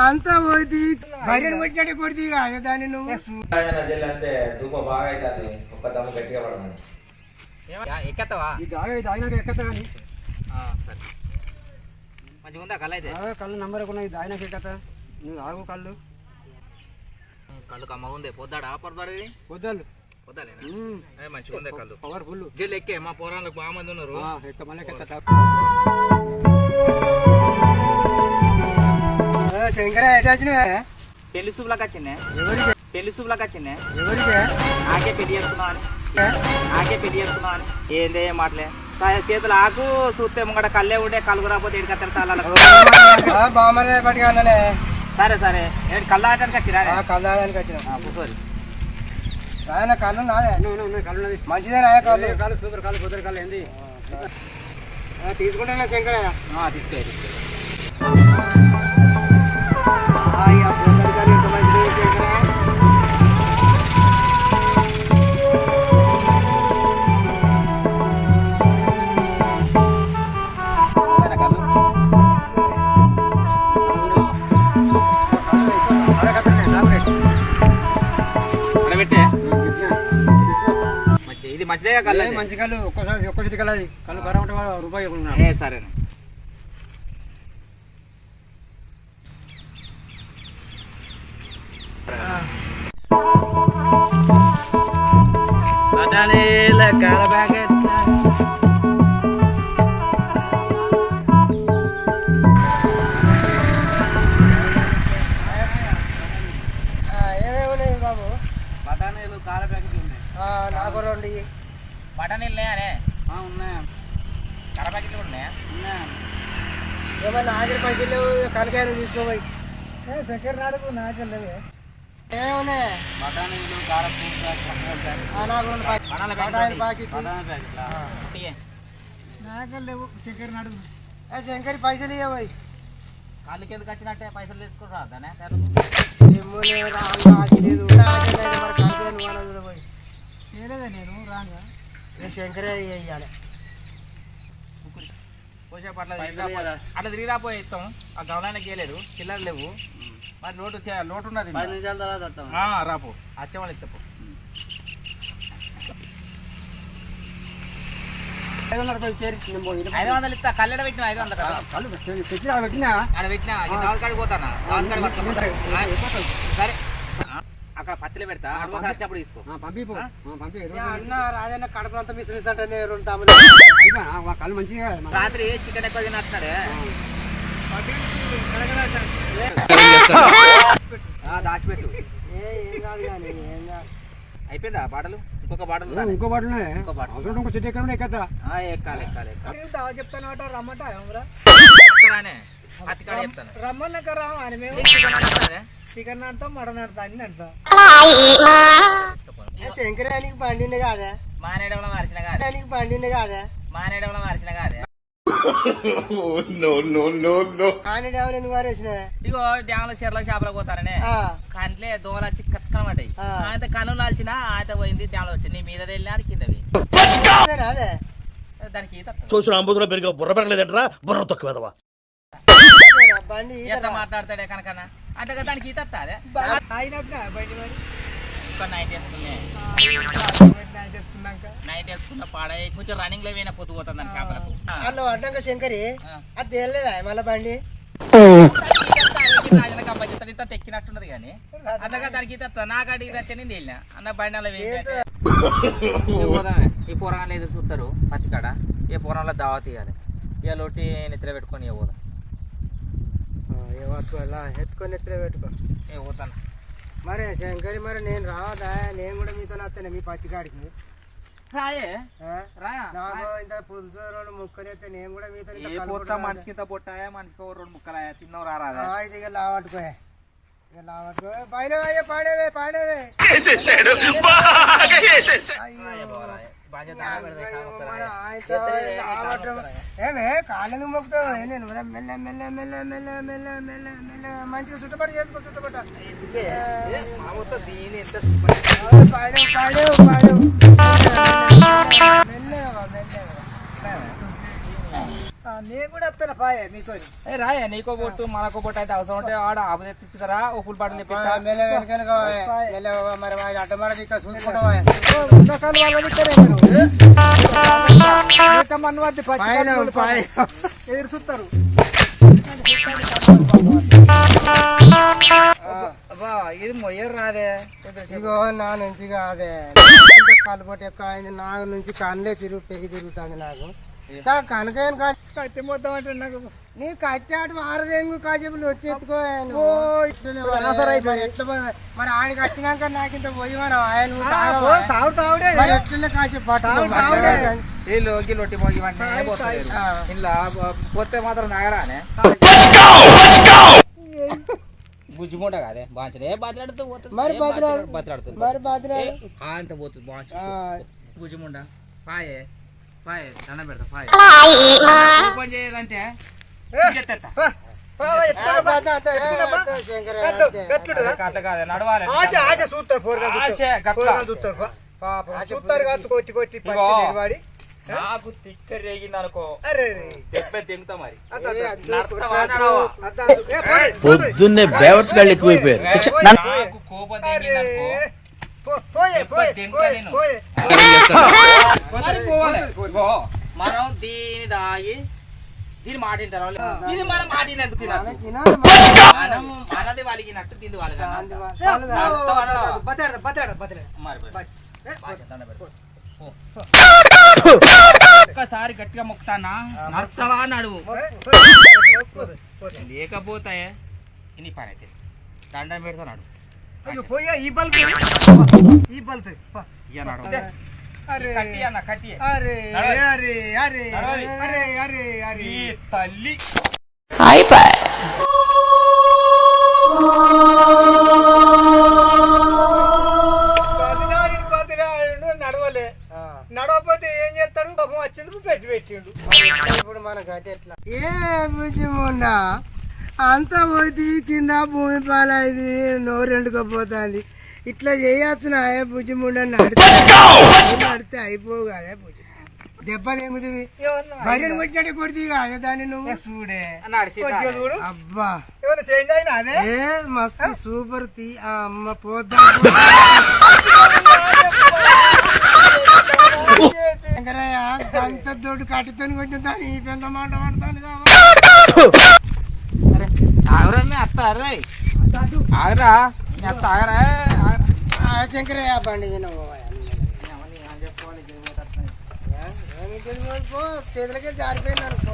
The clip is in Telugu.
అంతా పోయి బయట కొట్టినట్టు కొడితే కాదు దాన్ని నువ్వు బాగా అవుతుంది ఒక్క దమ్ము గట్టిగా పడమని ఎక్కతావా ఈ జాగా తాగినాక ఎక్కతా కానీ సరే మంచిగా ఉందా కళ్ళు అయితే కళ్ళు నంబర్ ఉన్నాయి తాగినాక ఎక్కతా నువ్వు ఆగు కళ్ళు కళ్ళు కమ్మ ఉంది పొద్దాడా పొద్దాడు పొద్దాలు పొద్దాలేనా మంచిగా ఉంది కళ్ళు పవర్ఫుల్ జల్లు ఎక్కే మా పోరాళ్ళకు బాగా మంది ఉన్నారు శంకర ఎటు వచ్చినా పెళ్లి సూపులకు వచ్చిందే ఎవరికి పెళ్లి సూపులకు వచ్చిందే ఎవరికి ఆకే పెళ్లి చేసుకున్నావు అని ఏందే మాటలే చేతులు ఆకు చూస్తే ముంగట కళ్ళే ఉండే కలుగు రాకపోతే ఏడు కత్తెర తాళాలకు బామ్మలే పట్టుకున్నాలే సరే సరే ఏంటి కళ్ళు ఆడటానికి వచ్చిరా కళ్ళు ఆడడానికి వచ్చిన కూర్చోరి ఆయన కళ్ళు నాదే కళ్ళు మంచిదే నాయ కళ్ళు కళ్ళు సూపర్ కళ్ళు కుదర కళ్ళు ఏంది తీసుకుంటానా శంకరయ్య తీసుకో పొద్దుడు కాదు ఎంత మంచిది శంకరయ్య ఇది మంచిదే కళ్ళు మంచి కళ్ళు ఒక్కసారి కలది కళ్ళు కర ఉంటే రూపాయి సరే ఏమేమి బాబు బఠానీలు కార ప్యాకెట్లు ఉన్నాయి నాకు రెండు బఠానీలు ఉన్నాయా ఉన్నాయా కార ప్యాకెట్లు కూడా ఉన్నాయా ఏమన్నా ఆఖరి పైసలు లేవు కనకాయలు తీసుకోపోయి చక్కెర నాడుకు నాకెళ్ళవే ఏమున్నాయి బఠానీలు కారపూస నాకు రెండు ప్యాకెట్ నాకెళ్ళ లేవు చక్కెర నాడుగు శంకరి పైసలు ఇవ్వబోయి కాళ్ళకి ఎందుకు వచ్చినట్టే పైసలు తెచ్చుకుంటా దానే లేదు మరి కనకాయలు పోయి చేయలేదా నేను రాగా శంకరే ఇవ్వాలి కోసేపు అట్లా తిరిగి రాపోయి ఇస్తాం ఆ గమనానికి వేయలేదు చిల్లర లేవు మరి లోటు ఉన్నది 10 నిమిషాల తర్వాత రాపో వచ్చేవాళ్ళు ఇస్తాపు 500 రూపాయలు చేరి 500 ఇస్తా కల్లెడ పెట్టిన 500 తెచ్చి పెట్టినా ఆడ పెట్టినా దావకాడికి పోతానా దావకాడి సరే అక్కడ పత్తిలో పెడతా అడ్వకాడ వచ్చేప్పుడు తీసుకో పంపి అన్న రాజన్న కడపంతా మిస్ అంటే 2 తాములు కళ్ళు మంచిగా రాత్రి చికెన్ ఎక్కువ తిన్నట్టున్నాడే దాచిపెట్టు అయిపోయిందా బాటలు ఇంకో బాటలు చెట్టు ఎక్కడ ఎక్కదా ఎక్కాలి ఎక్కాలి చెప్తాను రమ్మంట ఎక్కరానే అతికాడ చెప్తాను రమ్మన్నాక రావాలి మేము చికెన్ ఆడతాం మటన్ ఆడతా అన్ని ఆడతా శంకరానికి బండి కాదా మానేయడంలో మరిచిన కాదు బండి కాదా మానేయడంలో మరిచిన కాదే ఎందుకు మారేసిన ఇగో డ్యామ్ లో చెర్ల చేపలు పోతారనే కంట్లే దోల వచ్చి కట్టుకనమాటాయి ఆయన కన్ను లాల్చిన ఆయన పోయింది డ్యామ్ లో వచ్చింది నీ మీద వెళ్ళి అది కిందవి దానికి ఈత చూసిన అంబుధులో పెరిగా బుర్ర పెరగలేదంటరా బుర్ర తక్కువ బండి ఎంత మాట్లాడతాడే కనుకన్నా అంటే దానికి ఈత అదే నైట్ వేసుకున్న పాడే కొంచెం రన్నింగ్ లో పోయినా పొద్దు పోతుంది అని చేపలకు అట్లా అడ్డంగా శంకరి అది తేలేదా మళ్ళీ బండి తెక్కినట్టున్నది కానీ అట్లాగా దానికి ఈత నాకాడి ఈత చెన్నింది వెళ్ళిన అన్న బండి అలా పోదామే ఈ పూరంగా ఎదురు చూస్తారు పత్తికాడ ఏ పూరంలో దావా తీయాలి ఇక లోటి నెత్తిలో పెట్టుకొని పోదాం ఎత్తుకొని నెత్తిలో పెట్టుకో పోతాను మరి శంకరి మరి నేను రావదా నేను కూడా మీతో వస్తాను మీ పత్తికాడికి రాయే నాకు ఇంత పులుసు 2 ముక్కలు అయితే నేను కూడా మీతో మనిషికి ఇంత పొట్టాయా మనిషికి 2 ముక్కలు తిన్నావు రాదా అయితే ఇక లావట్టుకోయే పాడేవే ఏమే కాళ్ళను మొక్కుతావు నేను మెల్ల మెల్ల మెల్ల మెల్ల మెల్ల మెల్ల మెల్ల మంచిగా చుట్టుపడి చేసుకో చుట్టుపట్ట పాడేవు మెల్ల మెల్ల నేను కూడా వస్తాను పాయ మీతో రాయ నీకో బొట్టు మనకో బొట్టు అయితే అవసరం ఉంటే ఆడ ఆపు తెచ్చిస్తారా ఓ పుల్ పాటలు తెప్పిస్తా మరి అడ్డమడ చూసుకుంటావా చూస్తారు ఇది మొయ్యరు రాదే ఇగో నా నుంచి కాదే కాలు పొట్టి ఎక్కువ అయింది నా నుంచి కన్నులే పెగి తిరుగుతుంది నాకు కనకేం కట్టి మొత్తం అంటే నాకు నీ కట్టాడు ఆరదేంగు కాసేపు వచ్చి ఎత్తుకో మరి ఆయనకి వచ్చినాక నాకు ఇంత పోయి మనం ఆయన ఎట్లా కాసేపు లోకి లొట్టి మోగి ఇలా పోతే మాత్రం నాగరానే బుజ్జిమూట కాదే బాంచడే బతిలాడుతూ పోతుంది మరి బతిలాడుతుంది మరి బతిలాడు అంత పోతుంది బాంచ బుజ్జిముండ పాయే పాయే దండం పెడతా పాయే ఓపెన్ చేయదంటే అట్లా కాదే నడవాలి నాకు తిక్క రేగింది అనుకో దెబ్బ తెంగుతా మరి పొద్దున్నే బేవర్స్ గాళ్ళు ఎక్కువైపోయారు నాకు కోపం తెంగింది అనుకో మనం దీని దాగి దీని మాట వింటారు ఇది మనం మాట వినేందుకు మనం మనది వాళ్ళకినట్టు దీని వాళ్ళకి ఒక్కసారి గట్టిగా మొక్కుతానా నడతావా నడువు లేకపోతే ఇన్ని పని అయితే దండం పెడతా నడువు ఈ బల్క్ తల్లి నడవలే నడవపోతే ఏం చేస్తాడు పాపం వచ్చిందుకు పెట్టిండు ఇప్పుడు మనకు అయితే ఎట్లా ఏ బుజ్జిముండా అంతా పోతే కింద భూమి పాలైంది నోరు ఎండుకపోతుంది ఇట్లా చేయొచ్చున బుజ్జిముండ నడితే అయిపోవు కదా బుజ్జి దెబ్బ తెంగుతుంది బయట కొట్టినట్టు కొడుతుంది కదా దాన్ని నువ్వు చూడే అబ్బా ఏ మస్తు సూపర్ తీ ఆ అమ్మ పోద్దా అంత దొడ్డు కట్టుతో కొట్టిన దాన్ని ఈ పెద్ద మాట పడుతుంది అత్త అరే ఆగరా అత్త ఆగరా శంకరయ్య బండి చేతులకే జారిపోయింది అనుకో